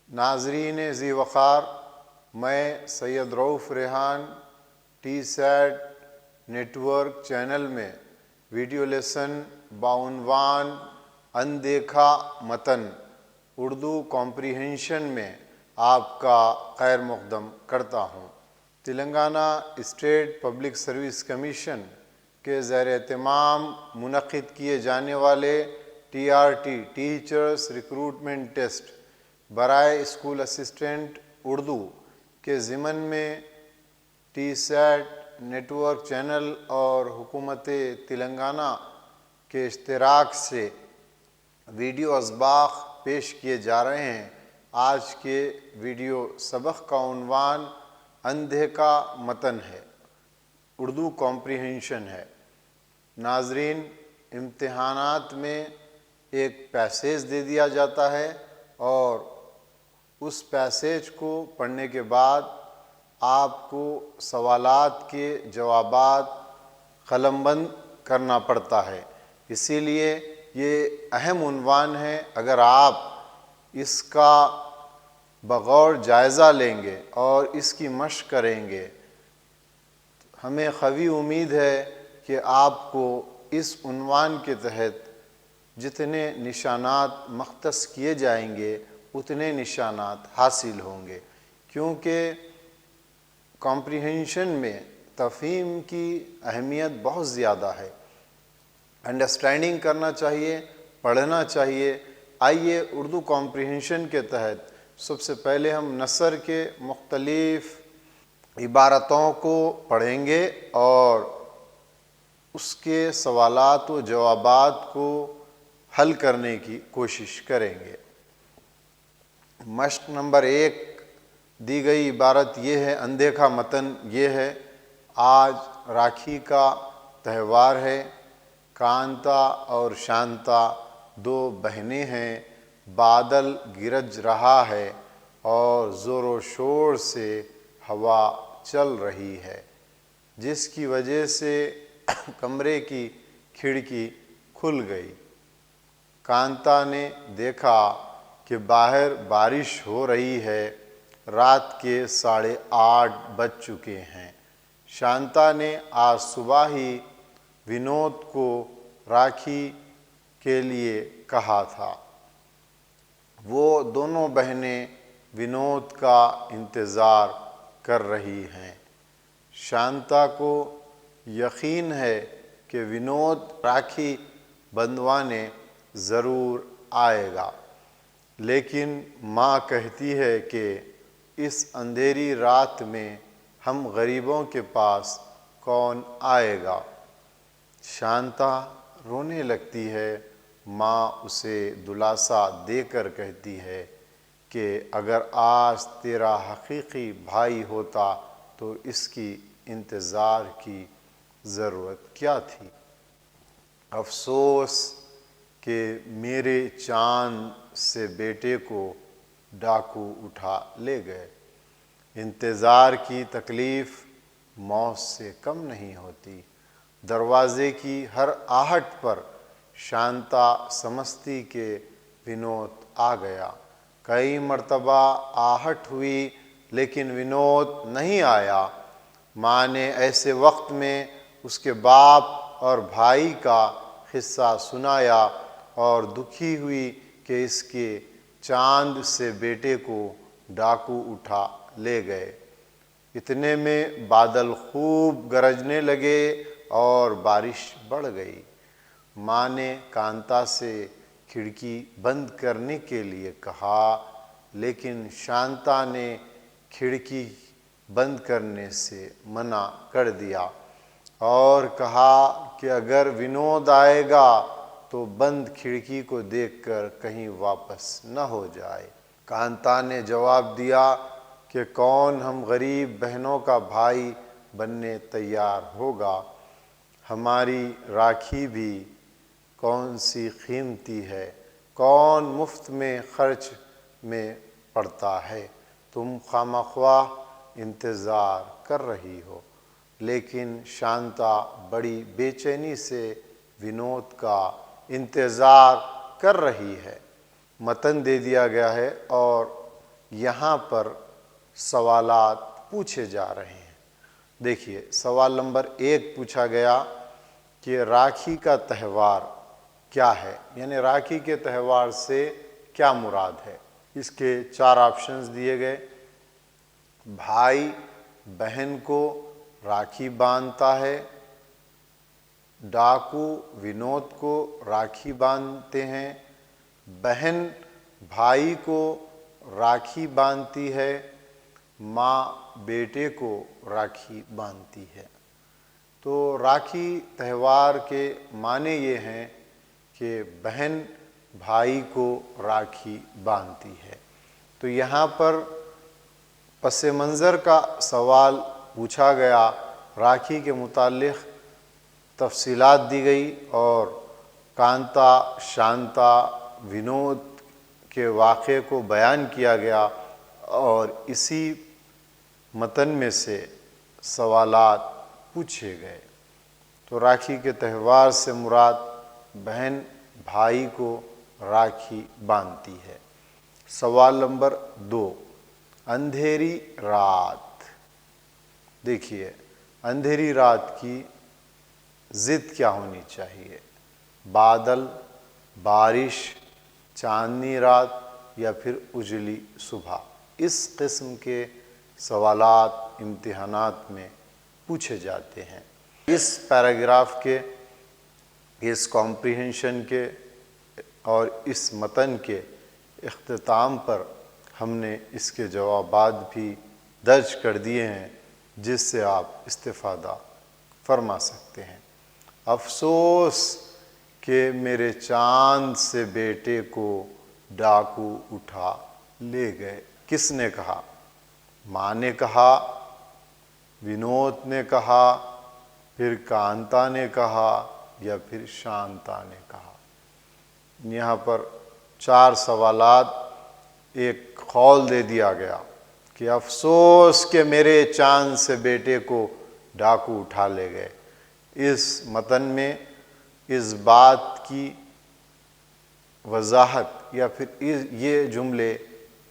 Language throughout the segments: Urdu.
ناظرین ذی وقار، میں Syed Rauf Rehan T SAT network ورک چینل میں ویڈیو لیسن بعنوان اندیکھا متن اردو کمپریہنشن میں آپ کا خیر مقدم کرتا ہوں۔ Telangana state public service commission کے زیر اہتمام منعقد کیے جانے والے TRT ٹیچرز ریکروٹمنٹ ٹیسٹ برائے اسکول اسسٹنٹ اردو کے ضمن میں ٹی سیٹ نیٹ ورک چینل اور حکومت تلنگانہ کے اشتراک سے ویڈیو اسباق پیش کیے جا رہے ہیں۔ آج کے ویڈیو سبق کا عنوان اندیکھا متن ہے، اردو کمپریہنشن ہے۔ ناظرین، امتحانات میں ایک پیسیج دے دیا جاتا ہے اور اس پیسیج کو پڑھنے کے بعد آپ کو سوالات کے جوابات قلم بند کرنا پڑتا ہے۔ اسی لیے یہ اہم عنوان ہے۔ اگر آپ اس کا بغور جائزہ لیں گے اور اس کی مشق کریں گے، ہمیں قوی امید ہے کہ آپ کو اس عنوان کے تحت جتنے نشانات مختص کیے جائیں گے اتنے نشانات حاصل ہوں گے، کیونکہ کمپریہنشن میں تفہیم کی اہمیت بہت زیادہ ہے۔ انڈرسٹینڈنگ کرنا چاہیے، پڑھنا چاہیے۔ آئیے اردو کمپریہنشن کے تحت سب سے پہلے ہم نثر کے مختلف عبارتوں کو پڑھیں گے اور اس کے سوالات و جوابات کو حل کرنے کی کوشش کریں گے۔ مشق نمبر 1 دی گئی عبارت یہ ہے، اندیکھا متن یہ ہے: آج راکھی کا تہوار ہے۔ کانتا اور شانتا دو بہنیں ہیں۔ بادل گرج رہا ہے اور زور و شور سے ہوا چل رہی ہے، جس کی وجہ سے کمرے کی کھڑکی کھل گئی۔ کانتا نے دیکھا کہ باہر بارش ہو رہی ہے۔ رات کے 8:30 بج چکے ہیں۔ شانتا نے آج صبح ہی ونود کو راکھی کے لیے کہا تھا۔ وہ دونوں بہنیں ونود کا انتظار کر رہی ہیں۔ شانتا کو یقین ہے کہ ونود راکھی بندھوانے ضرور آئے گا، لیکن ماں کہتی ہے کہ اس اندھیری رات میں ہم غریبوں کے پاس کون آئے گا؟ شانتا رونے لگتی ہے۔ ماں اسے دلاسا دے کر کہتی ہے کہ اگر آج تیرا حقیقی بھائی ہوتا تو اس کی انتظار کی ضرورت کیا تھی؟ افسوس کہ میرے چاند سے بیٹے کو ڈاکو اٹھا لے گئے۔ انتظار کی تکلیف موت سے کم نہیں ہوتی۔ دروازے کی ہر آہٹ پر شانتا سمجھتی کہ ونود آ گیا۔ کئی مرتبہ آہٹ ہوئی لیکن ونود نہیں آیا۔ ماں نے ایسے وقت میں اس کے باپ اور بھائی کا قصہ سنایا اور دکھی ہوئی کہ اس کے چاند سے بیٹے کو ڈاکو اٹھا لے گئے۔ اتنے میں بادل خوب گرجنے لگے اور بارش بڑھ گئی۔ ماں نے کانتا سے کھڑکی بند کرنے کے لیے کہا، لیکن شانتا نے کھڑکی بند کرنے سے منع کر دیا اور کہا کہ اگر ونود آئے گا تو بند کھڑکی کو دیکھ کر کہیں واپس نہ ہو جائے۔ کانتا نے جواب دیا کہ کون ہم غریب بہنوں کا بھائی بننے تیار ہوگا؟ ہماری راکھی بھی کون سی قیمتی ہے، کون مفت میں خرچ میں پڑتا ہے؟ تم خواہ انتظار کر رہی ہو۔ لیکن شانتا بڑی بے چینی سے ونود کا انتظار کر رہی ہے۔ متن دے دیا گیا ہے اور یہاں پر سوالات پوچھے جا رہے ہیں۔ دیکھیے سوال نمبر 1 پوچھا گیا کہ راکھی کا تہوار کیا ہے، یعنی راکھی کے تہوار سے کیا مراد ہے۔ اس کے 4 آپشنز دیے گئے۔ بھائی بہن کو راکھی باندھتا ہے، ڈاکو ونود کو راکھی باندھتے ہیں، بہن بھائی کو راکھی باندھتی ہے، ماں بیٹے کو راکھی باندھتی ہے۔ تو راکھی تہوار کے معنی یہ ہیں کہ بہن بھائی کو راکھی باندھتی ہے۔ تو یہاں پر پس منظر کا سوال پوچھا گیا، راکھی کے متعلق تفصیلات دی گئی اور کانتا شانتا ونود کے واقعے کو بیان کیا گیا، اور اسی متن میں سے سوالات پوچھے گئے۔ تو راکھی کے تہوار سے مراد بہن بھائی کو راکھی باندھتی ہے۔ سوال نمبر 2، اندھیری رات۔ دیکھیے اندھیری رات کی ضد کیا ہونی چاہیے؟ بادل، بارش، چاندنی رات یا پھر اجلی صبح۔ اس قسم کے سوالات امتحانات میں پوچھے جاتے ہیں۔ اس پیراگراف کے، اس کمپریہنشن کے اور اس متن کے اختتام پر ہم نے اس کے جوابات بھی درج کر دیے ہیں، جس سے آپ استفادہ فرما سکتے ہیں۔ افسوس کہ میرے چاند سے بیٹے کو ڈاکو اٹھا لے گئے۔ کس نے کہا؟ ماں نے کہا، ونود نے کہا، پھر کانتا نے کہا یا پھر شانتا نے کہا۔ یہاں پر 4 سوالات، ایک قول دے دیا گیا کہ افسوس کہ میرے چاند سے بیٹے کو ڈاکو اٹھا لے گئے۔ اس متن میں اس بات کی وضاحت یا پھر یہ جملے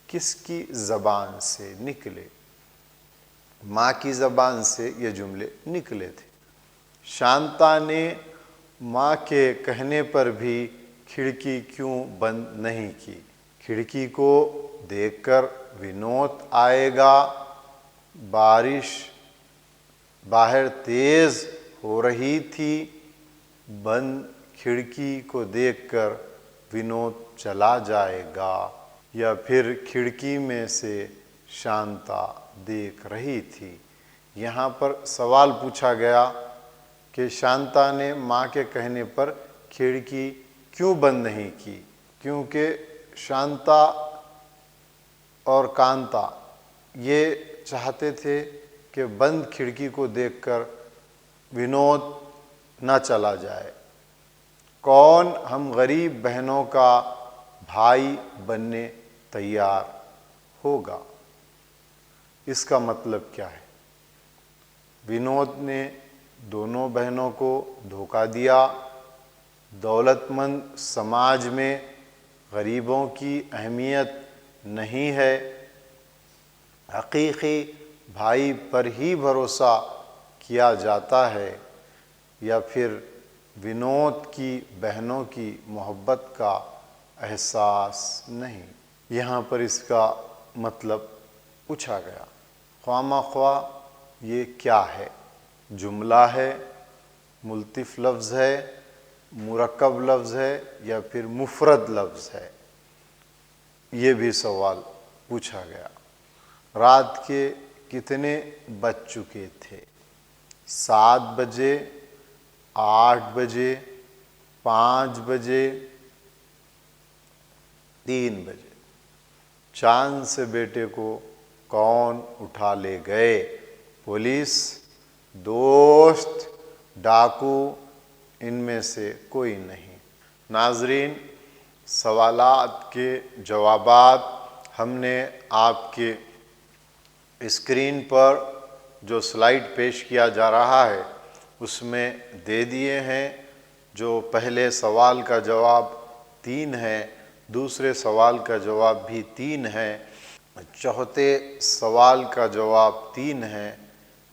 کس کی زبان سے نکلے؟ ماں کی زبان سے یہ جملے نکلے تھے۔ شانتا نے ماں کے کہنے پر بھی کھڑکی کیوں بند نہیں کی؟ کھڑکی کو دیکھ کر ونود آئے گا، بارش باہر تیز ہو رہی تھی، بند کھڑکی کو دیکھ کر ونود چلا جائے گا، یا پھر کھڑکی میں سے شانتا دیکھ رہی تھی۔ یہاں پر سوال پوچھا گیا کہ شانتا نے ماں کے کہنے پر کھڑکی کیوں بند نہیں کی؟ کیونکہ شانتا اور کانتا یہ چاہتے تھے کہ بند کھڑکی کو دیکھ کر ونود نہ چلا جائے۔ کون ہم غریب بہنوں کا بھائی بننے تیار ہوگا؟ اس کا مطلب کیا ہے؟ ونود نے دونوں بہنوں کو دھوکہ دیا۔ دولت مند سماج میں غریبوں کی اہمیت نہیں ہے، حقیقی بھائی پر ہی بھروسہ کیا جاتا ہے، یا پھر ونود کی بہنوں کی محبت کا احساس نہیں؟ یہاں پر اس کا مطلب پوچھا گیا۔ خواہ مخواہ یہ کیا ہے؟ جملہ ہے، ملتف لفظ ہے، مرکب لفظ ہے یا پھر مفرد لفظ ہے؟ یہ بھی سوال پوچھا گیا۔ رات کے کتنے بج چکے تھے؟ 7 بجے، 8 بجے، 5 بجے، 3 بجے۔ چاند سے بیٹے کو کون اٹھا لے گئے؟ پولیس، دوست، ڈاکو، ان میں سے کوئی نہیں۔ ناظرین، سوالات کے جوابات ہم نے آپ کے اسکرین پر جو سلائیڈ پیش کیا جا رہا ہے اس میں دے دیے ہیں۔ جو پہلے سوال کا جواب 3 ہے، دوسرے سوال کا جواب بھی 3 ہے، چوتھے سوال کا جواب 3 ہے،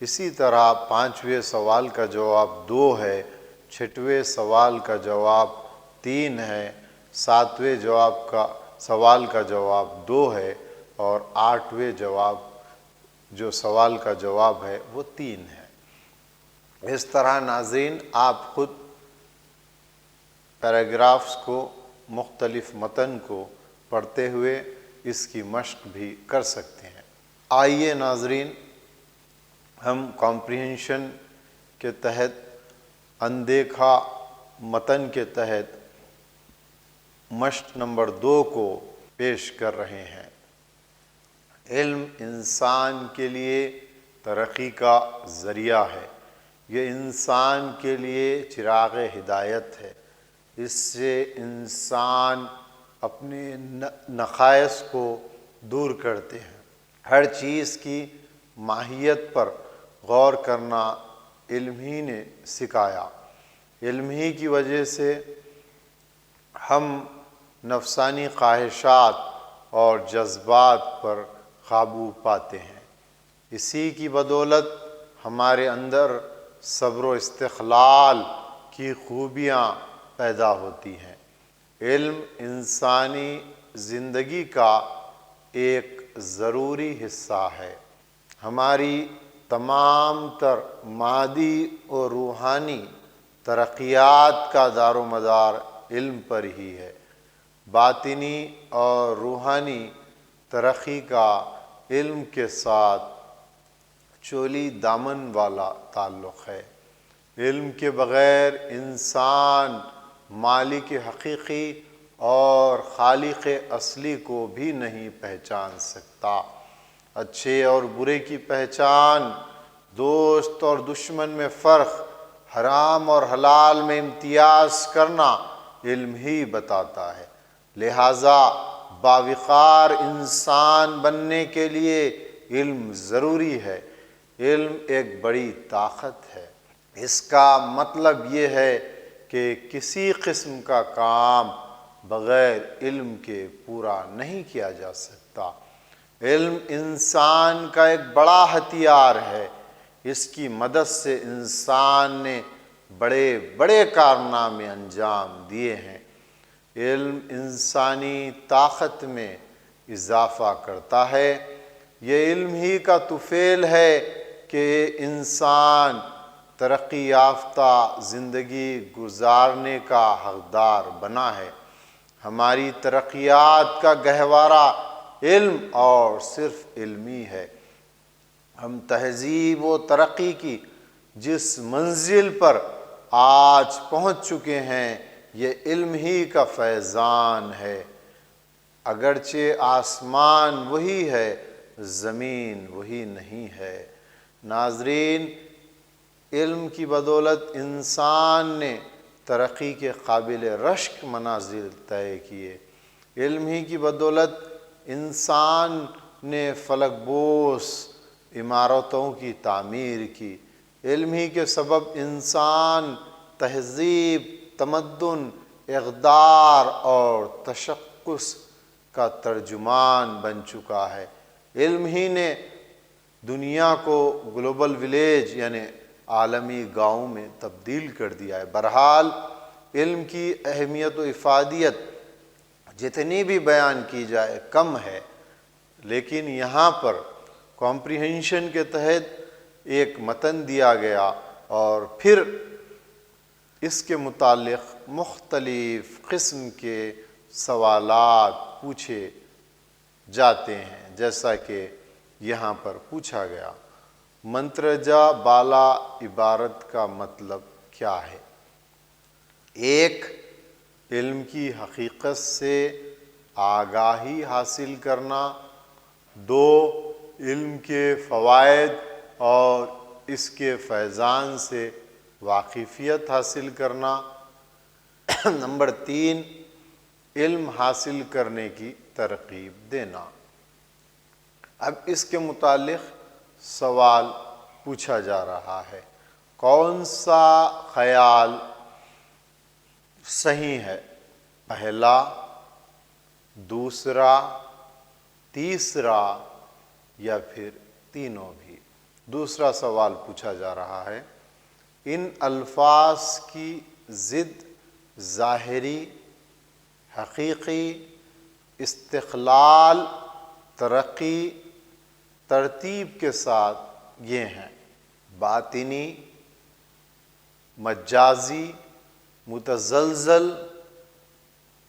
اسی طرح 5ویں سوال کا جواب 2 ہے، 6ویں سوال کا جواب 3 ہے، 7ویں سوال کا جواب 2 ہے، اور 8ویں سوال کا جواب ہے وہ 3 ہے۔ اس طرح ناظرین آپ خود پیراگرافز کو، مختلف متن کو پڑھتے ہوئے اس کی مشق بھی کر سکتے ہیں۔ آئیے ناظرین ہم کمپریہنشن کے تحت، اندیکھا متن کے تحت مشق نمبر 2 کو پیش کر رہے ہیں۔ علم انسان کے لیے ترقی کا ذریعہ ہے، یہ انسان کے لیے چراغ ہدایت ہے، اس سے انسان اپنے نقائص کو دور کرتے ہیں۔ ہر چیز کی ماہیت پر غور کرنا علم ہی نے سکھایا، علم ہی کی وجہ سے ہم نفسانی خواہشات اور جذبات پر قابو پاتے ہیں، اسی کی بدولت ہمارے اندر صبر و استقلال کی خوبیاں پیدا ہوتی ہیں۔ علم انسانی زندگی کا ایک ضروری حصہ ہے، ہماری تمام تر مادی اور روحانی ترقیات کا دار و مدار علم پر ہی ہے۔ باطنی اور روحانی ترقی کا علم کے ساتھ چولی دامن والا تعلق ہے۔ علم کے بغیر انسان مالک حقیقی اور خالق اصلی کو بھی نہیں پہچان سکتا۔ اچھے اور برے کی پہچان، دوست اور دشمن میں فرق، حرام اور حلال میں امتیاز کرنا علم ہی بتاتا ہے۔ لہٰذا باوقار انسان بننے کے لیے علم ضروری ہے۔ علم ایک بڑی طاقت ہے، اس کا مطلب یہ ہے کہ کسی قسم کا کام بغیر علم کے پورا نہیں کیا جا سکتا۔ علم انسان کا ایک بڑا ہتھیار ہے، اس کی مدد سے انسان نے بڑے بڑے کارنامے انجام دیے ہیں۔ علم انسانی طاقت میں اضافہ کرتا ہے، یہ علم ہی کا طفیل ہے کہ انسان ترقی یافتہ زندگی گزارنے کا حقدار بنا ہے۔ ہماری ترقیات کا گہوارہ علم اور صرف علمی ہے۔ ہم تہذیب و ترقی کی جس منزل پر آج پہنچ چکے ہیں یہ علم ہی کا فیضان ہے، اگرچہ آسمان وہی ہے زمین وہی نہیں ہے۔ ناظرین، علم کی بدولت انسان نے ترقی کے قابل رشک منازل طے کیے، علم ہی کی بدولت انسان نے فلک بوس عمارتوں کی تعمیر کی، علم ہی کے سبب انسان تہذیب، تمدن، اقدار اور تشخص کا ترجمان بن چکا ہے۔ علم ہی نے دنیا کو گلوبل ولیج یعنی عالمی گاؤں میں تبدیل کر دیا ہے۔ بہرحال علم کی اہمیت و افادیت جتنی بھی بیان کی جائے کم ہے، لیکن یہاں پر کمپریہنشن کے تحت ایک متن دیا گیا اور پھر اس کے متعلق مختلف قسم کے سوالات پوچھے جاتے ہیں، جیسا کہ یہاں پر پوچھا گیا۔ منترجہ بالا عبارت کا مطلب کیا ہے؟ 1. علم کی حقیقت سے آگاہی حاصل کرنا۔ 2. علم کے فوائد اور اس کے فیضان سے واقفیت حاصل کرنا۔ نمبر 3. علم حاصل کرنے کی ترغیب دینا۔ اب اس کے متعلق سوال پوچھا جا رہا ہے، کون سا خیال صحیح ہے؟ پہلا، دوسرا، تیسرا یا پھر تینوں بھی؟ دوسرا سوال پوچھا جا رہا ہے، ان الفاظ کی ضد ظاہری، حقیقی، استقلال، ترقی، ترتیب کے ساتھ یہ ہیں: باطنی، مجازی، متزلزل،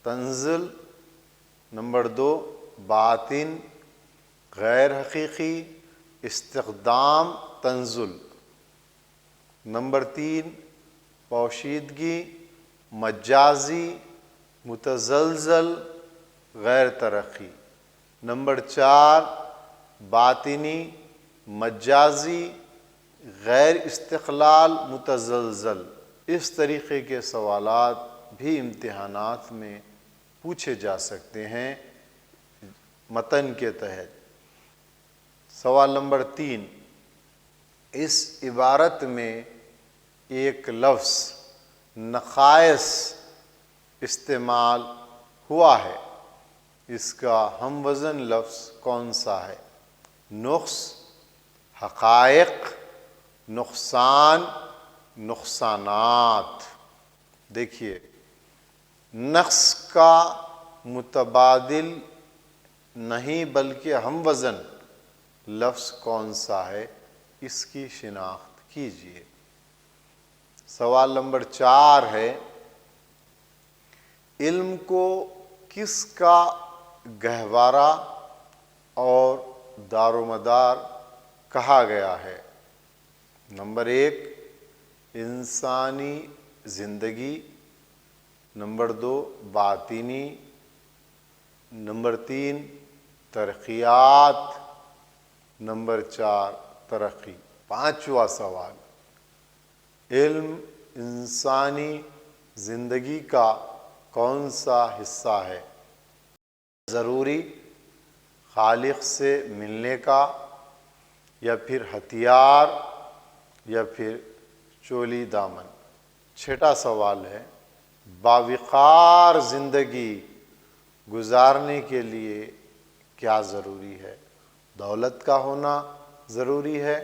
تنزل۔ نمبر 2، باطن، غیر حقیقی، استقدام، تنزل۔ نمبر 3، پوشیدگی، مجازی، متزلزل، غیر ترقی۔ نمبر 4، باطنی، مجازی، غیر استقلال، متزلزل۔ اس طریقے کے سوالات بھی امتحانات میں پوچھے جا سکتے ہیں متن کے تحت۔ سوال نمبر 3، اس عبارت میں ایک لفظ نقائص استعمال ہوا ہے، اس کا ہم وزن لفظ کون سا ہے؟ نقص، حقائق، نقصان، نقصانات۔ دیکھیے، نقص کا متبادل نہیں بلکہ ہم وزن لفظ کون سا ہے، اس کی شناخت کیجیے۔ سوال نمبر 4 ہے، علم کو کس کا گہوارہ اور دار و مدار کہا گیا ہے؟ نمبر 1، انسانی زندگی۔ نمبر 2، باطنی۔ نمبر 3، ترقیات۔ نمبر 4، ترقی۔ 5واں سوال، علم انسانی زندگی کا کون سا حصہ ہے؟ ضروری، خالق سے ملنے کا، یا پھر ہتھیار، یا پھر چولی دامن۔ 6واں سوال ہے، باوقار زندگی گزارنے کے لیے کیا ضروری ہے؟ دولت کا ہونا ضروری ہے،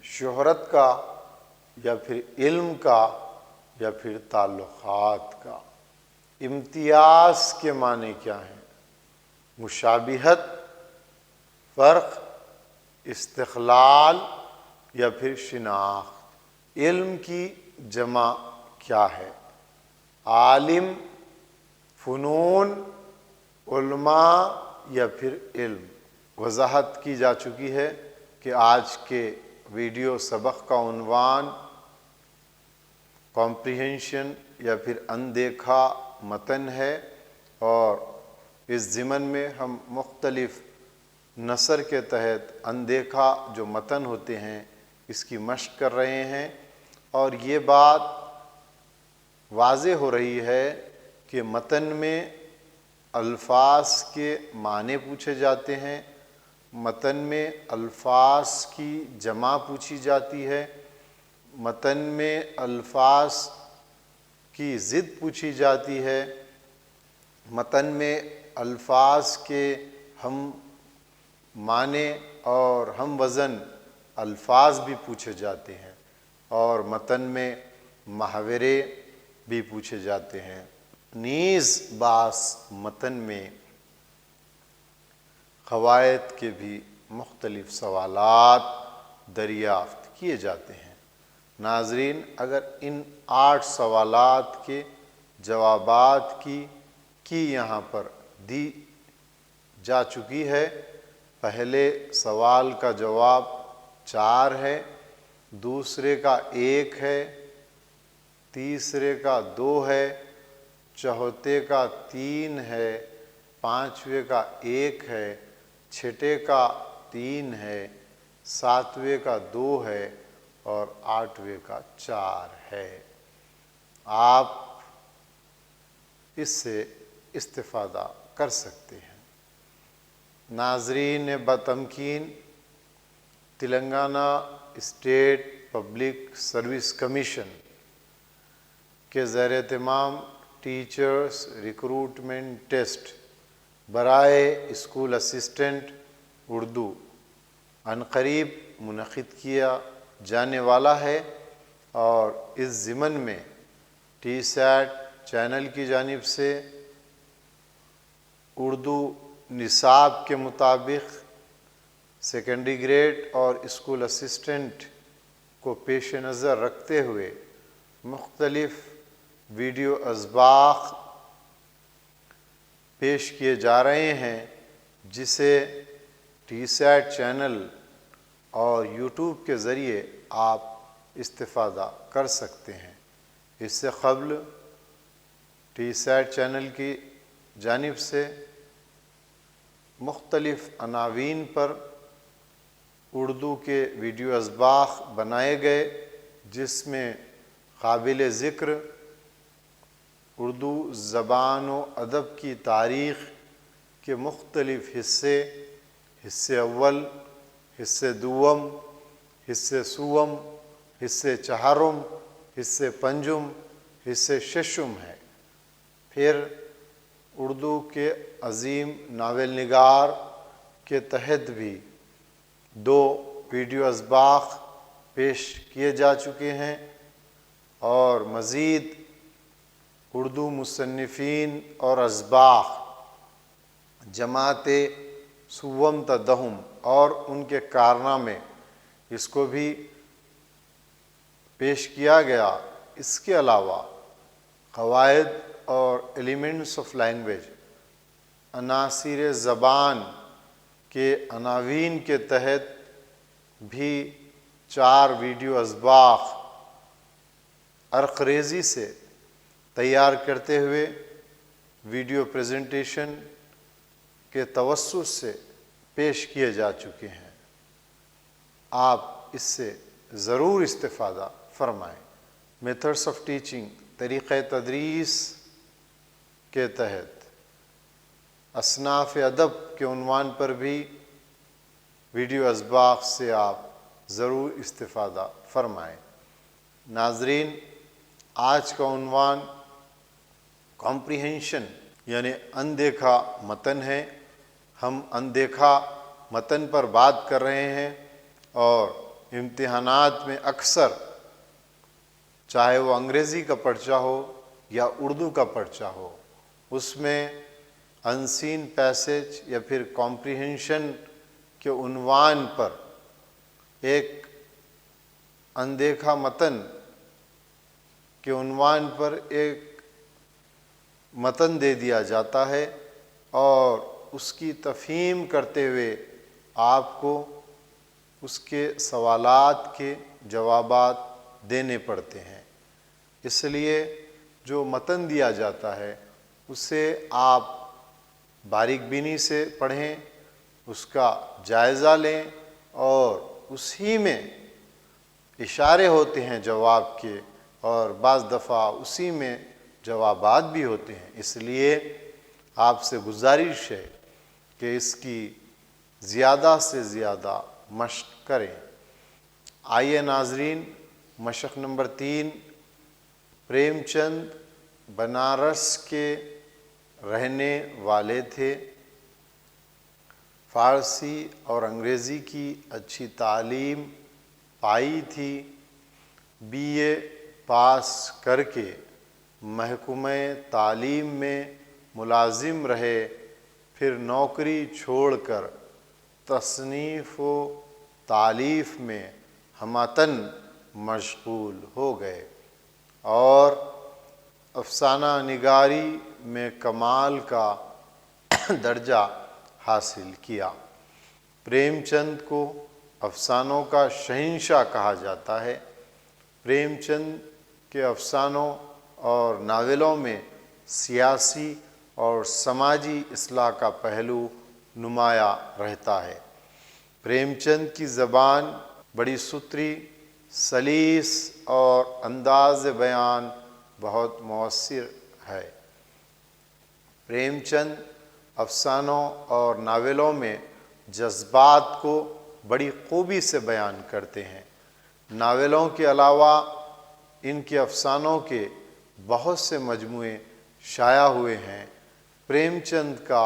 شہرت کا، یا پھر علم کا، یا پھر تعلقات کا؟ امتیاز کے معنی کیا ہیں؟ مشابہت، فرق، استقلال، یا پھر شناخت؟ علم کی جمع کیا ہے؟ عالم، فنون، علماء، یا پھر علم؟ وضاحت کی جا چکی ہے کہ آج کے ویڈیو سبق کا عنوان کمپریہنشن یا پھر اندیکھا متن ہے، اور اس ضمن میں ہم مختلف نثر کے تحت اندیکھا جو متن ہوتے ہیں اس کی مشق کر رہے ہیں، اور یہ بات واضح ہو رہی ہے کہ متن میں الفاظ کے معنی پوچھے جاتے ہیں، متن میں الفاظ کی جمع پوچھی جاتی ہے، متن میں الفاظ کی ضد پوچھی جاتی ہے، متن میں الفاظ کے ہم معنی اور ہم وزن الفاظ بھی پوچھے جاتے ہیں، اور متن میں محاورے بھی پوچھے جاتے ہیں۔ نیز بعض متن میں قواعد کے بھی مختلف سوالات دریافت کیے جاتے ہیں۔ ناظرین، اگر ان 8 سوالات کے جوابات کی یہاں پر دی جا چکی ہے، پہلے سوال کا جواب 4 ہے، دوسرے کا 1 ہے، تیسرے کا 2 ہے، چوتھے کا 3 ہے، پانچویں کا 1 ہے، چھٹے کا 3 ہے، ساتویں کا 2 ہے، اور 8ویں کا 4 ہے۔ آپ اس سے استفادہ کر سکتے ہیں۔ ناظرین بتمکین، Telangana state public service commission کے زیر اہتمام ٹیچرز ریکروٹمنٹ ٹیسٹ برائے اسکول اسسٹنٹ اردو عنقریب منعقد کیا جانے والا ہے، اور اس ضمن میں ٹی سیٹ چینل کی جانب سے اردو نصاب کے مطابق سیکنڈری گریڈ اور اسکول اسسٹنٹ کو پیش نظر رکھتے ہوئے مختلف ویڈیو اسباق پیش کیے جا رہے ہیں، جسے ٹی سیٹ چینل اور یوٹیوب کے ذریعے آپ استفادہ کر سکتے ہیں۔ اس سے قبل ٹی سیٹ چینل کی جانب سے مختلف عناوین پر اردو کے ویڈیو اسباق بنائے گئے، جس میں قابل ذکر اردو زبان و ادب کی تاریخ کے مختلف حصے اول، حصے دوم، حصے سوم، حصے چہارم، حصے پنجم، حصے ششم ہے۔ پھر اردو کے عظیم ناول نگار کے تحت بھی 2 ویڈیو اسباق پیش کیے جا چکے ہیں، اور مزید اردو مصنفین اور اسباق جماعت سوم تا دہم اور ان کے کارنامے، اس کو بھی پیش کیا گیا۔ اس کے علاوہ قواعد اور ایلیمنٹس آف لینگویج، عناصر زبان کے عناوین کے تحت بھی 4 ویڈیو اسباق عرقریزی سے تیار کرتے ہوئے ویڈیو پریزنٹیشن کے توسط سے پیش کیے جا چکے ہیں۔ آپ اس سے ضرور استفادہ فرمائیں۔ میتھڈس آف ٹیچنگ، طریقہ تدریس کے تحت اصناف ادب کے عنوان پر بھی ویڈیو اسباق سے آپ ضرور استفادہ فرمائیں۔ ناظرین، آج کا عنوان کمپریہنشن یعنی اندیکھا متن ہے۔ ہم اندیکھا متن پر بات کر رہے ہیں، اور امتحانات میں اکثر چاہے وہ انگریزی کا پرچہ ہو یا اردو کا پرچہ ہو، اس میں انسین پیسج یا پھر کمپریہنشن کے عنوان پر ایک اندیکھا متن کے عنوان پر ایک متن دے دیا جاتا ہے، اور اس کی تفہیم کرتے ہوئے آپ کو اس کے سوالات کے جوابات دینے پڑتے ہیں۔ اس لیے جو متن دیا جاتا ہے اسے آپ باریک بینی سے پڑھیں، اس کا جائزہ لیں، اور اسی میں اشارے ہوتے ہیں جواب کے، اور بعض دفعہ اسی میں جوابات بھی ہوتے ہیں۔ اس لیے آپ سے گزارش ہے کہ اس کی زیادہ سے زیادہ مشق کریں۔ آئیے ناظرین، مشق نمبر 3، پریم چند بنارس کے رہنے والے تھے، فارسی اور انگریزی کی اچھی تعلیم پائی تھی، BA پاس کر کے محکمہ تعلیم میں ملازم رہے، پھر نوکری چھوڑ کر تصنیف و تالیف میں ہمتاً مشغول ہو گئے، اور افسانہ نگاری میں کمال کا درجہ حاصل کیا۔ پریم چند کو افسانوں کا شہنشاہ کہا جاتا ہے۔ پریم چند کے افسانوں اور ناولوں میں سیاسی اور سماجی اصلاح کا پہلو نمایاں رہتا ہے۔ پریم چند کی زبان بڑی ستھری، سلیس اور انداز بیان بہت مؤثر ہے۔ پریم چند افسانوں اور ناولوں میں جذبات کو بڑی خوبی سے بیان کرتے ہیں۔ ناولوں کے علاوہ ان کے افسانوں کے بہت سے مجموعے شائع ہوئے ہیں۔ پریم چند کا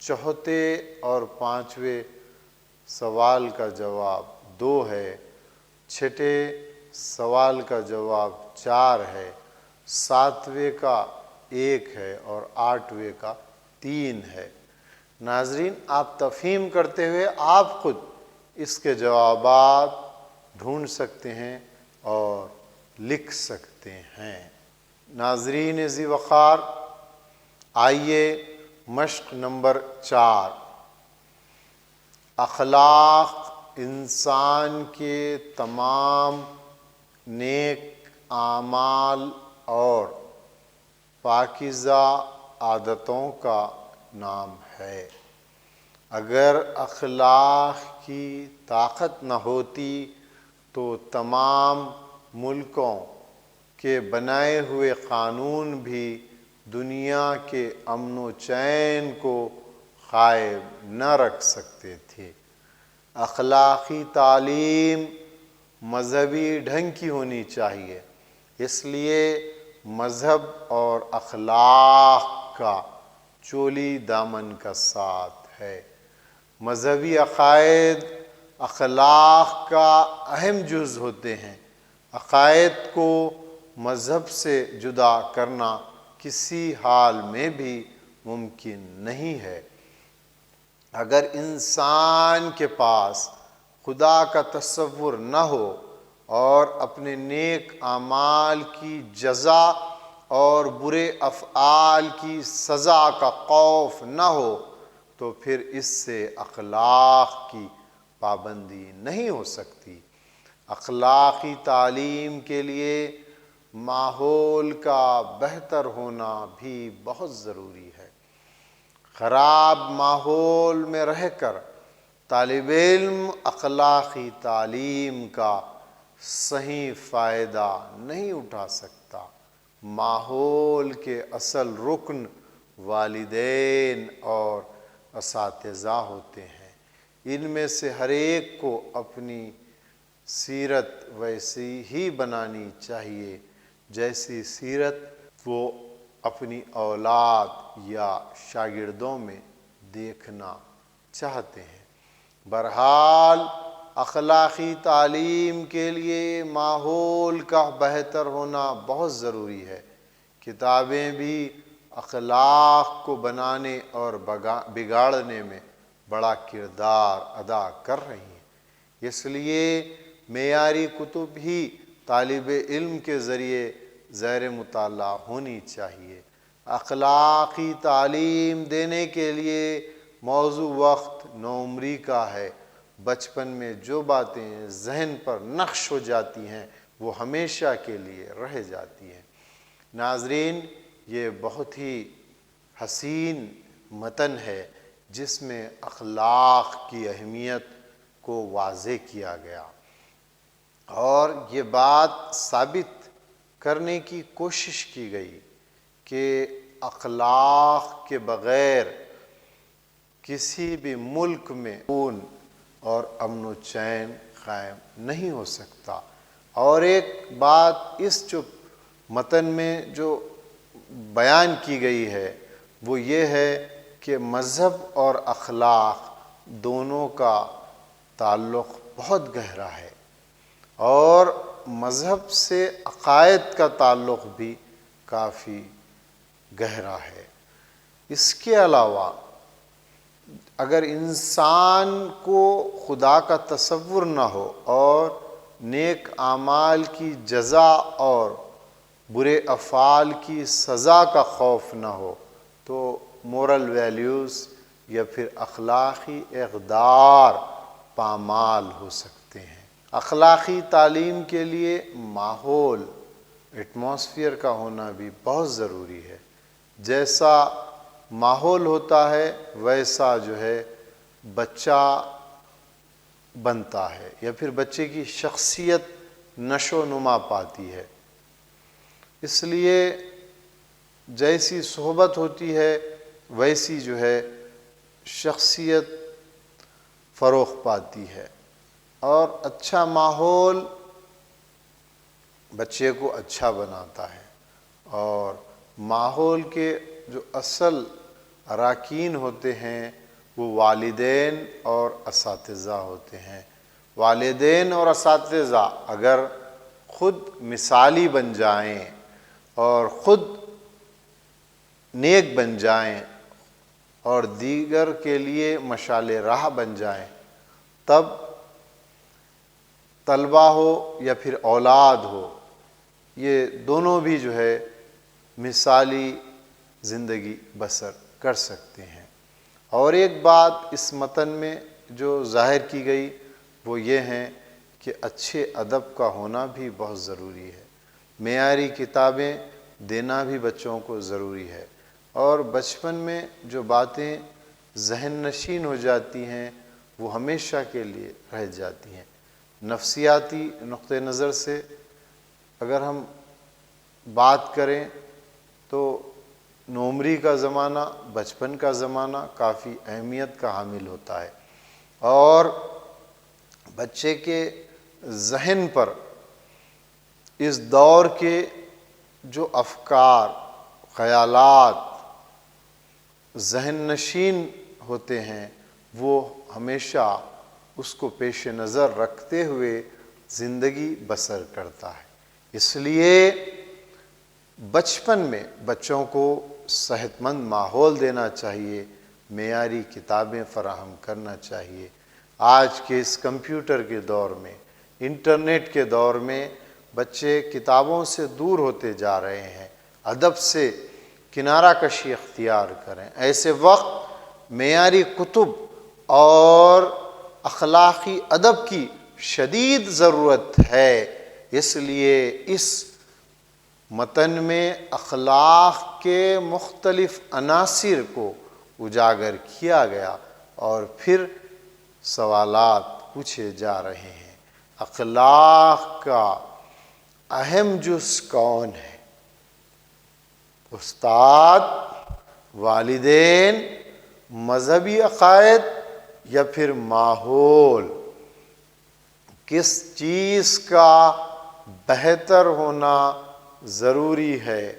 چوتھے اور پانچویں سوال کا جواب 2 ہے، چھٹے سوال کا جواب 4 ہے، 7ویں کا 1 ہے اور 8ویں کا 3 ہے۔ ناظرین، آپ تفہیم کرتے ہوئے آپ خود اس کے جوابات ڈھونڈ سکتے ہیں اور لکھ سکتے ہیں۔ ناظرین ذی وقار، آئیے مشق نمبر 4، اخلاق انسان کے تمام نیک اعمال اور پاکیزہ عادتوں کا نام ہے۔ اگر اخلاق کی طاقت نہ ہوتی تو تمام ملکوں کے بنائے ہوئے قانون بھی دنیا کے امن و چین کو قائم نہ رکھ سکتے تھے۔ اخلاقی تعلیم مذہبی ڈھنگ کی ہونی چاہیے، اس لیے مذہب اور اخلاق کا چولی دامن کا ساتھ ہے۔ مذہبی عقائد اخلاق کا اہم جز ہوتے ہیں۔ عقائد کو مذہب سے جدا کرنا کسی حال میں بھی ممکن نہیں ہے۔ اگر انسان کے پاس خدا کا تصور نہ ہو اور اپنے نیک اعمال کی جزا اور برے افعال کی سزا کا خوف نہ ہو تو پھر اس سے اخلاق کی پابندی نہیں ہو سکتی۔ اخلاقی تعلیم کے لیے ماحول کا بہتر ہونا بھی بہت ضروری ہے۔ خراب ماحول میں رہ کر طالب علم اخلاقی تعلیم کا صحیح فائدہ نہیں اٹھا سکتا۔ ماحول کے اصل رکن والدین اور اساتذہ ہوتے ہیں۔ ان میں سے ہر ایک کو اپنی سیرت ویسی ہی بنانی چاہیے جیسی سیرت وہ اپنی اولاد یا شاگردوں میں دیکھنا چاہتے ہیں۔ بہرحال اخلاقی تعلیم کے لیے ماحول کا بہتر ہونا بہت ضروری ہے۔ کتابیں بھی اخلاق کو بنانے اور بگاڑنے میں بڑا کردار ادا کر رہی ہیں، اس لیے معیاری کتب ہی طالب علم کے ذریعے زیر مطالعہ ہونی چاہیے۔ اخلاقی تعلیم دینے کے لیے موزوں وقت نوعمری کا ہے۔ بچپن میں جو باتیں ذہن پر نقش ہو جاتی ہیں وہ ہمیشہ کے لیے رہ جاتی ہیں۔ ناظرین، یہ بہت ہی حسین متن ہے جس میں اخلاق کی اہمیت کو واضح کیا گیا اور یہ بات ثابت کرنے کی کوشش کی گئی کہ اخلاق کے بغیر کسی بھی ملک میں امن اور امن و چین قائم نہیں ہو سکتا۔ اور ایک بات اس متن میں جو بیان کی گئی ہے وہ یہ ہے کہ مذہب اور اخلاق دونوں کا تعلق بہت گہرا ہے اور مذہب سے عقائد کا تعلق بھی کافی گہرا ہے۔ اس کے علاوہ اگر انسان کو خدا کا تصور نہ ہو اور نیک اعمال کی جزا اور برے افعال کی سزا کا خوف نہ ہو تو مورل ویلیوز یا پھر اخلاقی اقدار پامال ہو سکتے ہیں۔ اخلاقی تعلیم کے لیے ماحول ایٹماسفیئر کا ہونا بھی بہت ضروری ہے۔ جیسا ماحول ہوتا ہے ویسا جو ہے بچہ بنتا ہے یا پھر بچے کی شخصیت نشو و نما پاتی ہے۔ اس لیے جیسی صحبت ہوتی ہے ویسی جو ہے شخصیت فروغ پاتی ہے اور اچھا ماحول بچے کو اچھا بناتا ہے اور ماحول کے جو اصل اراکین ہوتے ہیں وہ والدین اور اساتذہ ہوتے ہیں۔ والدین اور اساتذہ اگر خود مثالی بن جائیں اور خود نیک بن جائیں اور دیگر کے لیے مشعل راہ بن جائیں، تب طلبہ ہو یا پھر اولاد ہو، یہ دونوں بھی جو ہے مثالی زندگی بسر کر سکتے ہیں۔ اور ایک بات اس متن میں جو ظاہر کی گئی وہ یہ ہے کہ اچھے ادب کا ہونا بھی بہت ضروری ہے، معیاری کتابیں دینا بھی بچوں کو ضروری ہے، اور بچپن میں جو باتیں ذہن نشین ہو جاتی ہیں وہ ہمیشہ کے لیے رہ جاتی ہیں۔ نفسیاتی نقطہ نظر سے اگر ہم بات کریں تو نوعمری کا زمانہ، بچپن کا زمانہ کافی اہمیت کا حامل ہوتا ہے، اور بچے کے ذہن پر اس دور کے جو افکار، خیالات ذہن نشین ہوتے ہیں وہ ہمیشہ اس کو پیش نظر رکھتے ہوئے زندگی بسر کرتا ہے۔ اس لیے بچپن میں بچوں کو صحت مند ماحول دینا چاہیے، معیاری کتابیں فراہم کرنا چاہیے۔ آج کے اس کمپیوٹر کے دور میں، انٹرنیٹ کے دور میں بچے کتابوں سے دور ہوتے جا رہے ہیں، ادب سے کنارہ کشی اختیار کریں۔ ایسے وقت معیاری کتب اور اخلاقی ادب کی شدید ضرورت ہے۔ اس لیے اس متن میں اخلاق کے مختلف عناصر کو اجاگر کیا گیا اور پھر سوالات پوچھے جا رہے ہیں۔ اخلاق کا اہم جز کون ہے؟ استاد، والدین، مذہبی عقائد یا پھر ماحول؟ کس چیز کا بہتر ہونا ضروری ہے؟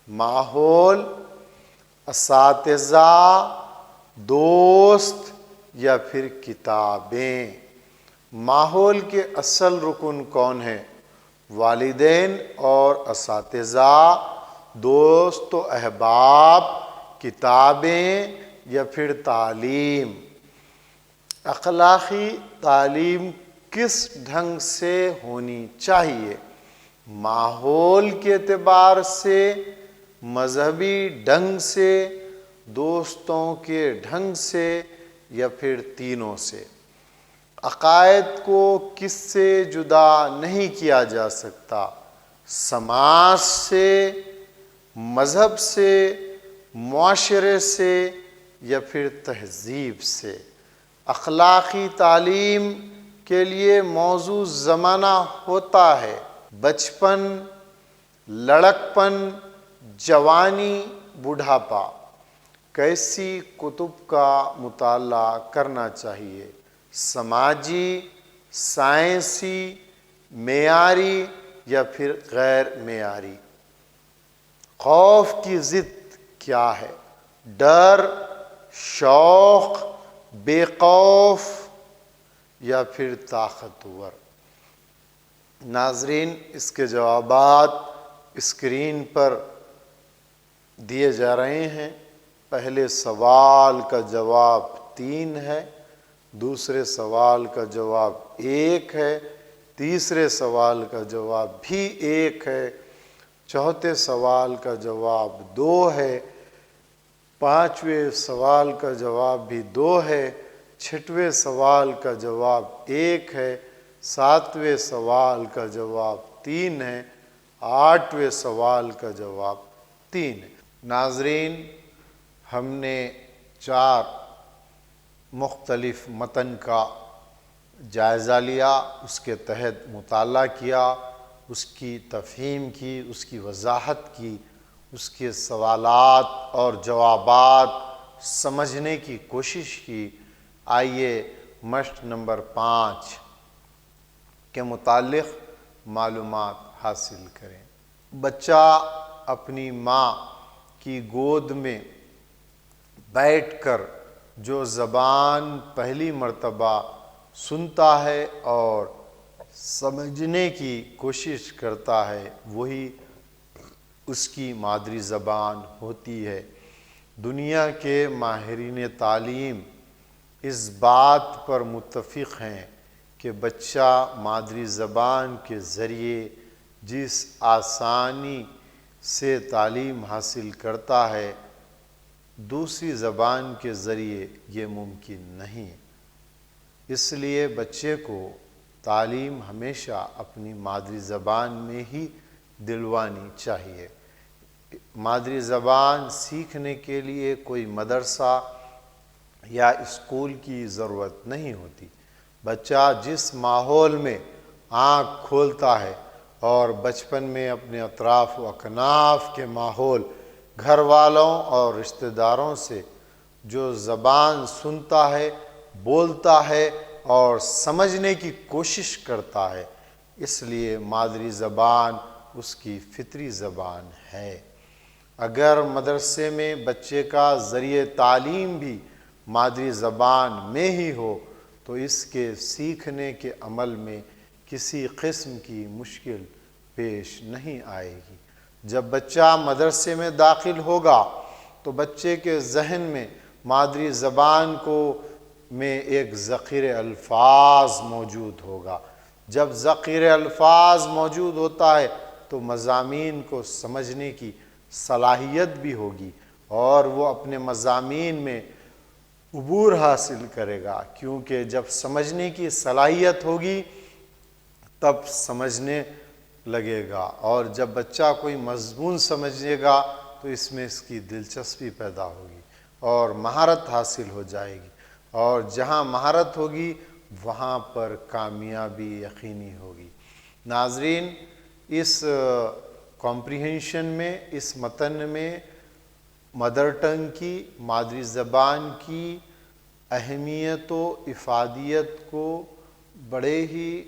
ماحول، اساتذہ، دوست یا پھر کتابیں؟ ماحول کے اصل رکن کون ہیں؟ والدین اور اساتذہ، دوست و احباب، کتابیں یا پھر تعلیم؟ اخلاقی تعلیم کس ڈھنگ سے ہونی چاہیے؟ ماحول کے اعتبار سے، مذہبی ڈھنگ سے، دوستوں کے ڈھنگ سے یا پھر تینوں سے؟ عقائد کو کس سے جدا نہیں کیا جا سکتا؟ سماج سے، مذہب سے، معاشرے سے یا پھر تہذیب سے؟ اخلاقی تعلیم کے لیے موزوں زمانہ ہوتا ہے بچپن، لڑکپن، جوانی، بڑھاپا۔ کیسی کتب کا مطالعہ کرنا چاہیے؟ سماجی، سائنسی، معیاری یا پھر غیر معیاری؟ خوف کی ضد کیا ہے؟ ڈر، شوق، بے خوف یا پھر طاقتور؟ ناظرین، اس کے جوابات اسکرین پر دیے جا رہے ہیں۔ پہلے سوال کا جواب 3 ہے، دوسرے سوال کا جواب 1 ہے، تیسرے سوال کا جواب بھی 1 ہے، چوتھے سوال کا جواب 2 ہے، پانچویں سوال کا جواب بھی 2 ہے، چھٹویں سوال کا جواب 1 ہے، ساتویں سوال کا جواب 3 ہے، آٹھویں سوال کا جواب 3 ہے۔ ناظرین، ہم نے 4 مختلف متن کا جائزہ لیا، اس کے تحت مطالعہ کیا، اس کی تفہیم کی، اس کی وضاحت کی، اس کے سوالات اور جوابات سمجھنے کی کوشش کی۔ آئیے مشق نمبر 5 کے متعلق معلومات حاصل کریں۔ بچہ اپنی ماں کی گود میں بیٹھ کر جو زبان پہلی مرتبہ سنتا ہے اور سمجھنے کی کوشش کرتا ہے وہی اس کی مادری زبان ہوتی ہے۔ دنیا کے ماہرین تعلیم اس بات پر متفق ہیں کہ بچہ مادری زبان کے ذریعے جس آسانی سے تعلیم حاصل کرتا ہے دوسری زبان کے ذریعے یہ ممکن نہیں۔ اس لیے بچے کو تعلیم ہمیشہ اپنی مادری زبان میں ہی دلوانی چاہیے۔ مادری زبان سیکھنے کے لیے کوئی مدرسہ یا اسکول کی ضرورت نہیں ہوتی۔ بچہ جس ماحول میں آنکھ کھولتا ہے اور بچپن میں اپنے اطراف و اکناف کے ماحول، گھر والوں اور رشتہ داروں سے جو زبان سنتا ہے، بولتا ہے اور سمجھنے کی کوشش کرتا ہے، اس لیے مادری زبان اس کی فطری زبان ہے۔ اگر مدرسے میں بچے کا ذریعہ تعلیم بھی مادری زبان میں ہی ہو تو اس کے سیکھنے کے عمل میں کسی قسم کی مشکل پیش نہیں آئے گی۔ جب بچہ مدرسے میں داخل ہوگا تو بچے کے ذہن میں مادری زبان میں ایک ذخیرہ الفاظ موجود ہوگا۔ جب ذخیرہ الفاظ موجود ہوتا ہے تو مضامین کو سمجھنے کی صلاحیت بھی ہوگی اور وہ اپنے مضامین میں عبور حاصل کرے گا، کیونکہ جب سمجھنے کی صلاحیت ہوگی تب سمجھنے لگے گا، اور جب بچہ کوئی مضمون سمجھے گا تو اس میں اس کی دلچسپی پیدا ہوگی اور مہارت حاصل ہو جائے گی، اور جہاں مہارت ہوگی وہاں پر کامیابی یقینی ہوگی۔ ناظرین، اس کمپریہنشن میں، اس متن میں مدر ٹنگ کی، مادری زبان کی اہمیت و افادیت کو بڑے ہی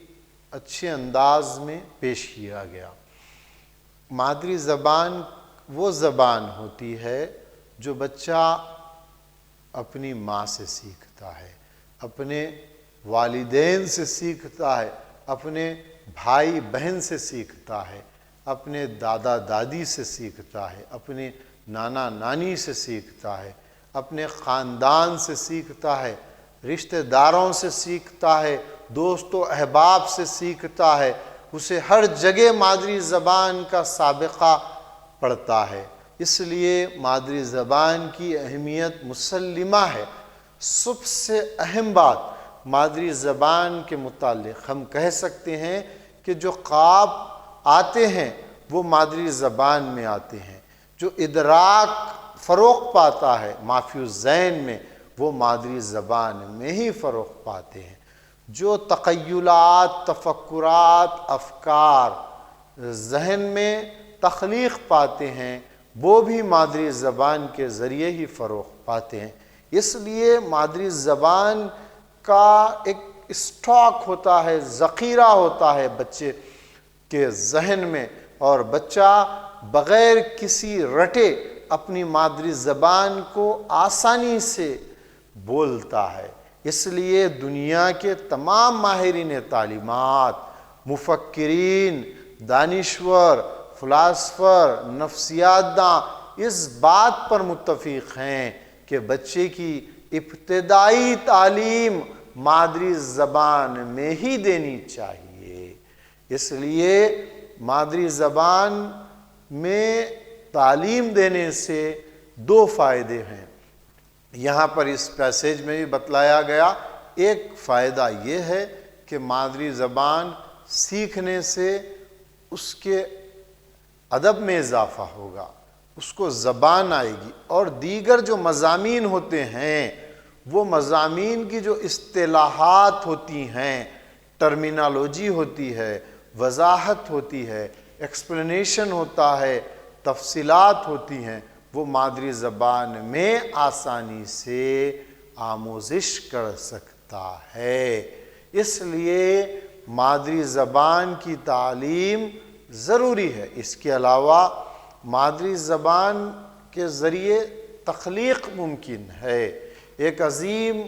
اچھے انداز میں پیش کیا گیا۔ مادری زبان وہ زبان ہوتی ہے جو بچہ اپنی ماں سے سیکھتا ہے، اپنے والدین سے سیکھتا ہے، اپنے بھائی بہن سے سیکھتا ہے، اپنے دادا دادی سے سیکھتا ہے، اپنے نانا نانی سے سیکھتا ہے، اپنے خاندان سے سیکھتا ہے، رشتہ داروں سے سیکھتا ہے، دوست و احباب سے سیکھتا ہے، اسے ہر جگہ مادری زبان کا سابقہ پڑتا ہے۔ اس لیے مادری زبان کی اہمیت مسلمہ ہے۔ سب سے اہم بات مادری زبان کے متعلق ہم کہہ سکتے ہیں کہ جو خواب آتے ہیں وہ مادری زبان میں آتے ہیں، جو ادراک فروغ پاتا ہے مافی الذہن میں وہ مادری زبان میں ہی فروغ پاتے ہیں، جو تخیلات، تفکرات، افکار ذہن میں تخلیق پاتے ہیں وہ بھی مادری زبان کے ذریعے ہی فروغ پاتے ہیں۔ اس لیے مادری زبان کا ایک اسٹاک ہوتا ہے، ذخیرہ ہوتا ہے بچے کے ذہن میں، اور بچہ بغیر کسی رٹے اپنی مادری زبان کو آسانی سے بولتا ہے۔ اس لیے دنیا کے تمام ماہرین تعلیمات، مفکرین، دانشور، فلاسفر، نفسیات داں اس بات پر متفق ہیں کہ بچے کی ابتدائی تعلیم مادری زبان میں ہی دینی چاہیے۔ اس لیے مادری زبان میں تعلیم دینے سے دو فائدے ہیں۔ یہاں پر اس پیسیج میں بھی بتلایا گیا، ایک فائدہ یہ ہے کہ مادری زبان سیکھنے سے اس کے ادب میں اضافہ ہوگا، اس کو زبان آئے گی، اور دیگر جو مضامین ہوتے ہیں وہ مضامین کی جو اصطلاحات ہوتی ہیں، ٹرمینالوجی ہوتی ہے، وضاحت ہوتی ہے، ایکسپلینیشن ہوتا ہے، تفصیلات ہوتی ہیں، وہ مادری زبان میں آسانی سے آموزش کر سکتا ہے۔ اس لیے مادری زبان کی تعلیم ضروری ہے۔ اس کے علاوہ مادری زبان کے ذریعے تخلیق ممکن ہے۔ ایک عظیم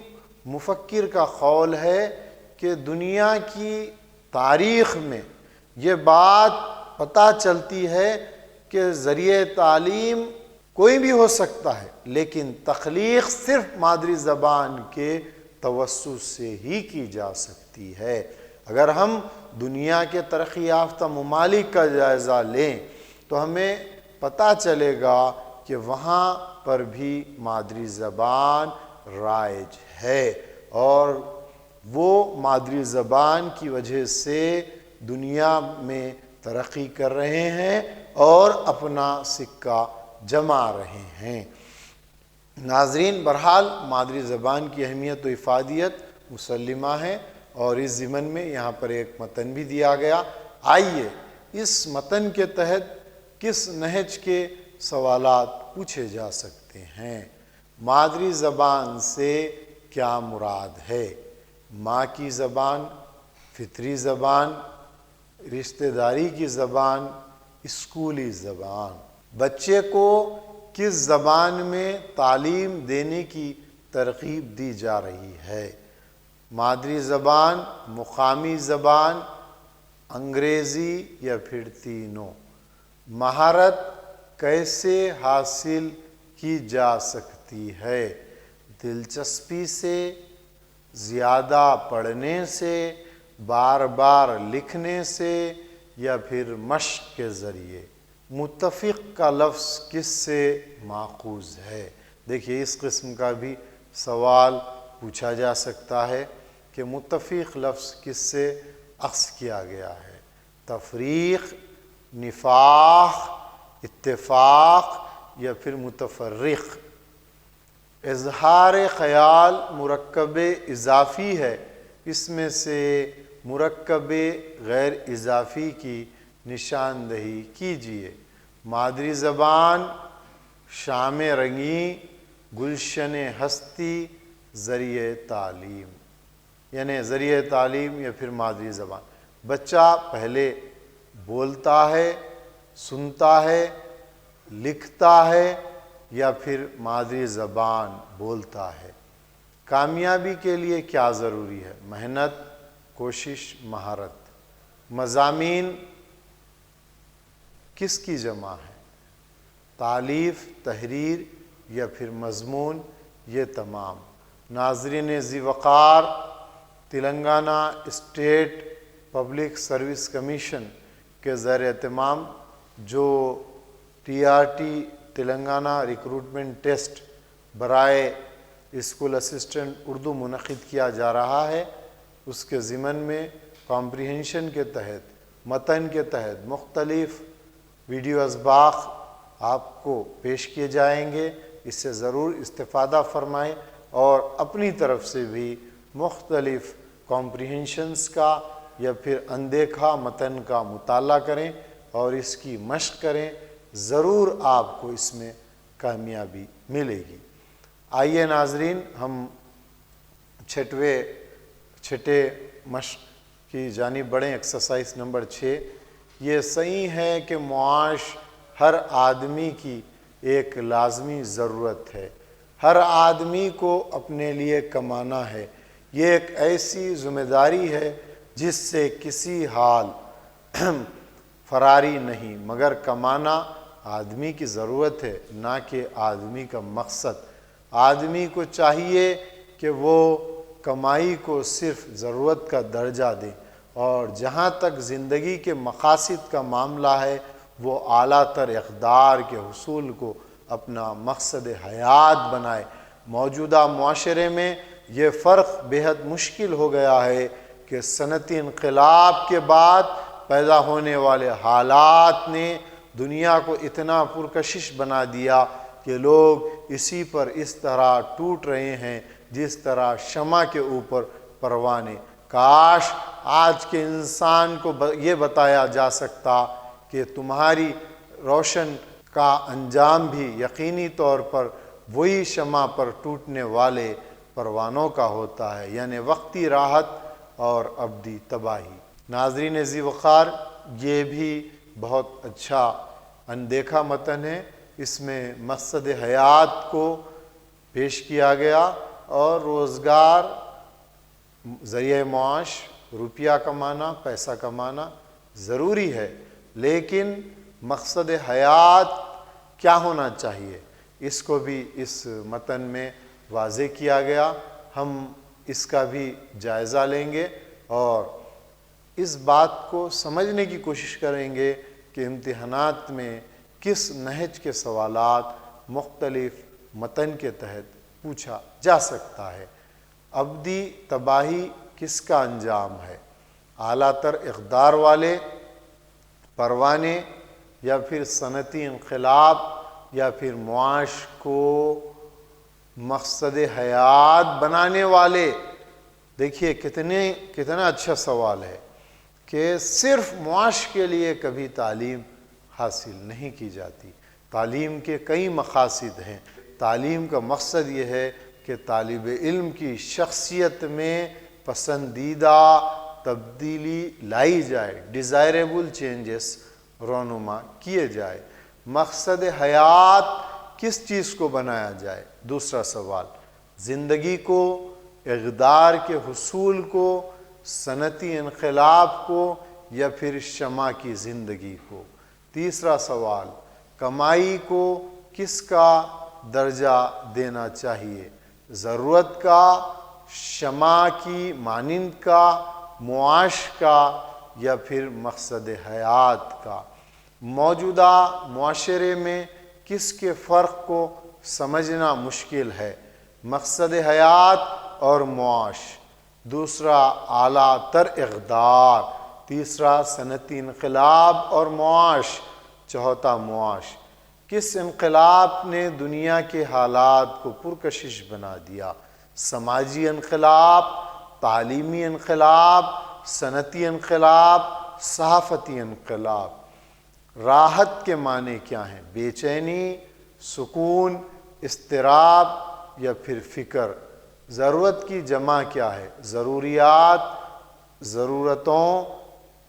مفکر کا قول ہے کہ دنیا کی تاریخ میں یہ بات پتہ چلتی ہے کہ ذریعہ تعلیم کوئی بھی ہو سکتا ہے، لیکن تخلیق صرف مادری زبان کے توسط سے ہی کی جا سکتی ہے۔ اگر ہم دنیا کے ترقی یافتہ ممالک کا جائزہ لیں تو ہمیں پتہ چلے گا کہ وہاں پر بھی مادری زبان رائج ہے، اور وہ مادری زبان کی وجہ سے دنیا میں ترقی کر رہے ہیں اور اپنا سکہ جما رہے ہیں۔ ناظرین، بہرحال مادری زبان کی اہمیت و افادیت مسلمہ ہے، اور اس ضمن میں یہاں پر ایک متن بھی دیا گیا۔ آئیے اس متن کے تحت کس نہج کے سوالات پوچھے جا سکتے ہیں۔ مادری زبان سے کیا مراد ہے؟ ماں کی زبان، فطری زبان، رشتہ داری کی زبان، اسکولی زبان۔ بچے کو کس زبان میں تعلیم دینے کی ترغیب دی جا رہی ہے؟ مادری زبان، مقامی زبان، انگریزی یا پھر تینوں؟ مہارت کیسے حاصل کی جا سکتی ہے؟ دلچسپی سے، زیادہ پڑھنے سے، بار بار لکھنے سے، یا پھر مشق کے ذریعے؟ متفق کا لفظ کس سے ماخوذ ہے؟ دیکھیے، اس قسم کا بھی سوال پوچھا جا سکتا ہے کہ متفق لفظ کس سے اخذ کیا گیا ہے؟ تفریق، نفاق، اتفاق، یا پھر متفرق؟ اظہار خیال مرکب اضافی ہے، اس میں سے مرکب غیر اضافی کی نشاندہی کیجیے۔ مادری زبان، شام رنگی، گلشن ہستی، ذریعہ تعلیم، یعنی ذریعہ تعلیم یا پھر مادری زبان۔ بچہ پہلے بولتا ہے، سنتا ہے، لکھتا ہے، یا پھر مادری زبان بولتا ہے؟ کامیابی کے لیے کیا ضروری ہے؟ محنت، کوشش، مہارت۔ مضامین کس کی جمع ہے؟ تالیف، تحریر، یا پھر مضمون؟ یہ تمام۔ ناظرین ذی وقار، Telangana state public service commission کے زیر اہتمام جو TRT تلنگانہ ریکروٹمنٹ ٹیسٹ برائے اسکول اسسٹنٹ اردو منعقد کیا جا رہا ہے، اس کے ضمن میں کمپریہنشن کے تحت، متن کے تحت مختلف ویڈیو اسباق آپ کو پیش کیے جائیں گے۔ اس سے ضرور استفادہ فرمائیں، اور اپنی طرف سے بھی مختلف کمپریہنشنز کا یا پھر اندیکھا متن کا مطالعہ کریں اور اس کی مشق کریں، ضرور آپ کو اس میں کامیابی ملے گی۔ آئیے ناظرین، ہم چھٹے مشق کی جانب بڑھیں۔ Exercise number 6۔ یہ صحیح ہے کہ معاش ہر آدمی کی ایک لازمی ضرورت ہے۔ ہر آدمی کو اپنے لیے کمانا ہے۔ یہ ایک ایسی ذمہ داری ہے جس سے کسی حال فراری نہیں، مگر کمانا آدمی کی ضرورت ہے، نہ کہ آدمی کا مقصد۔ آدمی کو چاہیے کہ وہ کمائی کو صرف ضرورت کا درجہ دے، اور جہاں تک زندگی کے مقاصد کا معاملہ ہے وہ اعلیٰ تر اقدار کے حصول کو اپنا مقصد حیات بنائے۔ موجودہ معاشرے میں یہ فرق بہت مشکل ہو گیا ہے کہ صنعتی انقلاب کے بعد پیدا ہونے والے حالات نے دنیا کو اتنا پرکشش بنا دیا کہ لوگ اسی پر اس طرح ٹوٹ رہے ہیں جس طرح شمع کے اوپر پروانے۔ کاش آج کے انسان کو یہ بتایا جا سکتا کہ تمہاری روشن کا انجام بھی یقینی طور پر وہی شمع پر ٹوٹنے والے پروانوں کا ہوتا ہے، یعنی وقتی راحت اور ابدی تباہی۔ ناظرین ذی وقار، یہ بھی بہت اچھا اندیکھا متن ہے، اس میں مقصد حیات کو پیش کیا گیا اور روزگار، ذریعہ معاش، روپیہ کمانا، پیسہ کمانا ضروری ہے، لیکن مقصد حیات کیا ہونا چاہیے اس کو بھی اس متن میں واضح کیا گیا۔ ہم اس کا بھی جائزہ لیں گے اور اس بات کو سمجھنے کی کوشش کریں گے کہ امتحانات میں کس نہج کے سوالات مختلف متن کے تحت پوچھا جا سکتا ہے۔ ابدی تباہی کس کا انجام ہے؟ اعلیٰ تر اقدار والے پروانے، یا پھر صنعتی انقلاب، یا پھر معاش کو مقصد حیات بنانے والے؟ دیکھیے کتنا اچھا سوال ہے کہ صرف معاش کے لیے کبھی تعلیم حاصل نہیں کی جاتی۔ تعلیم کے کئی مقاصد ہیں۔ تعلیم کا مقصد یہ ہے کہ طالب علم کی شخصیت میں پسندیدہ تبدیلی لائی جائے، ڈیزائریبل چینجز رونما کیے جائے۔ مقصد حیات کس چیز کو بنایا جائے؟ دوسرا سوال، زندگی کو، اقدار کے حصول کو، صنعتی انقلاب کو، یا پھر شمع کی زندگی کو؟ تیسرا سوال، کمائی کو کس کا درجہ دینا چاہیے؟ ضرورت کا، شمع کی مانند کا، معاش کا، یا پھر مقصد حیات کا؟ موجودہ معاشرے میں کس کے فرق کو سمجھنا مشکل ہے؟ مقصد حیات اور معاش۔ دوسرا، اعلیٰ تر اقدار۔ تیسرا، صنعتی انقلاب اور معاش۔ چوتھا، معاش۔ کس انقلاب نے دنیا کے حالات کو پرکشش بنا دیا؟ سماجی انقلاب، تعلیمی انقلاب، صنعتی انقلاب، صحافتی انقلاب۔ راحت کے معنی کیا ہیں؟ بے چینی، سکون، اضطراب، یا پھر فکر۔ ضرورت کی جمع کیا ہے؟ ضروریات، ضرورتوں،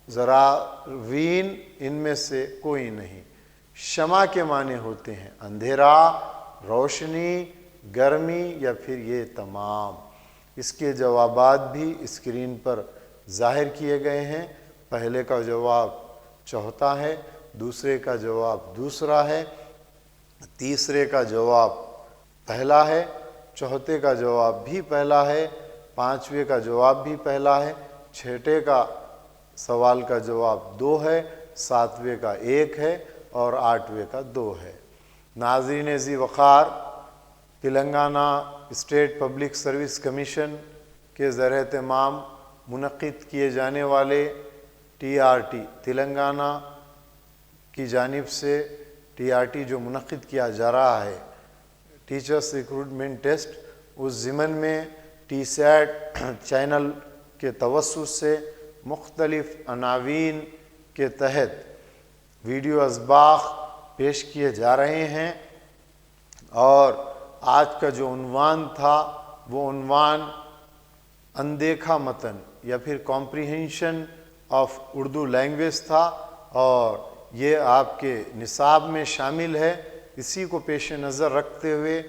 ضراوین، ان میں سے کوئی نہیں۔ شمع کے معنی ہوتے ہیں اندھیرا، روشنی، گرمی، یا پھر یہ تمام۔ اس کے جوابات بھی اسکرین پر ظاہر کیے گئے ہیں۔ پہلے کا جواب چوتھا ہے، دوسرے کا جواب دوسرا ہے، تیسرے کا جواب پہلا ہے، چوتھے کا جواب بھی پہلا ہے، پانچویں کا جواب بھی پہلا ہے، چھٹے کا سوال کا جواب 2 ہے، ساتویں کا 1 ہے اور 8ویں کا 2 ہے۔ ناظرین ذی وقار، Telangana state public service commission کے زیر اہتمام منعقد کیے جانے والے TRT تلنگانہ کی جانب سے TRT جو منعقد کیا جا رہا ہے، ٹیچرس ریکروٹمنٹ ٹیسٹ، اس ضمن میں TSAT چینل کے توسط سے مختلف عناوین کے تحت ویڈیو اسباق پیش کیے جا رہے ہیں، اور آج کا جو عنوان تھا وہ عنوان اندیکھا متن یا پھر کمپریہنشن آف اردو لینگویج تھا، اور یہ آپ کے نصاب میں شامل ہے۔ اسی کو پیش نظر رکھتے ہوئے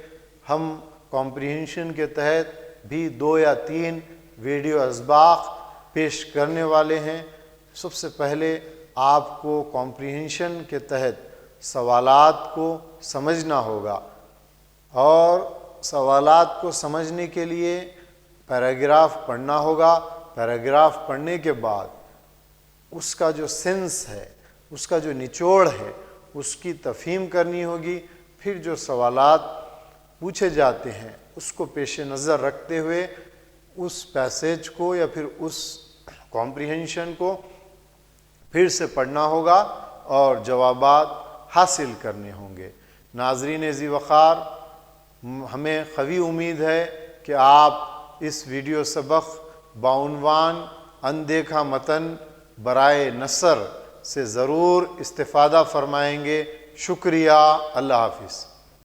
ہم کمپریہنشن کے تحت بھی 2 یا 3 ویڈیو اسباق پیش کرنے والے ہیں۔ سب سے پہلے آپ کو کمپریہنشن کے تحت سوالات کو سمجھنا ہوگا، اور سوالات کو سمجھنے کے لیے پیراگراف پڑھنا ہوگا۔ پیراگراف پڑھنے کے بعد اس کا جو سینس ہے، اس کا جو نچوڑ ہے، اس کی تفہیم کرنی ہوگی۔ پھر جو سوالات پوچھے جاتے ہیں اس کو پیش نظر رکھتے ہوئے اس پیسیج کو یا پھر اس کمپریہنشن کو پھر سے پڑھنا ہوگا اور جوابات حاصل کرنے ہوں گے۔ ناظرین ذی وقار، ہمیں قوی امید ہے کہ آپ اس ویڈیو سبق بعنوان اندیکھا متن برائے نثر سے ضرور استفادہ فرمائیں گے۔ شکریہ، اللہ حافظ۔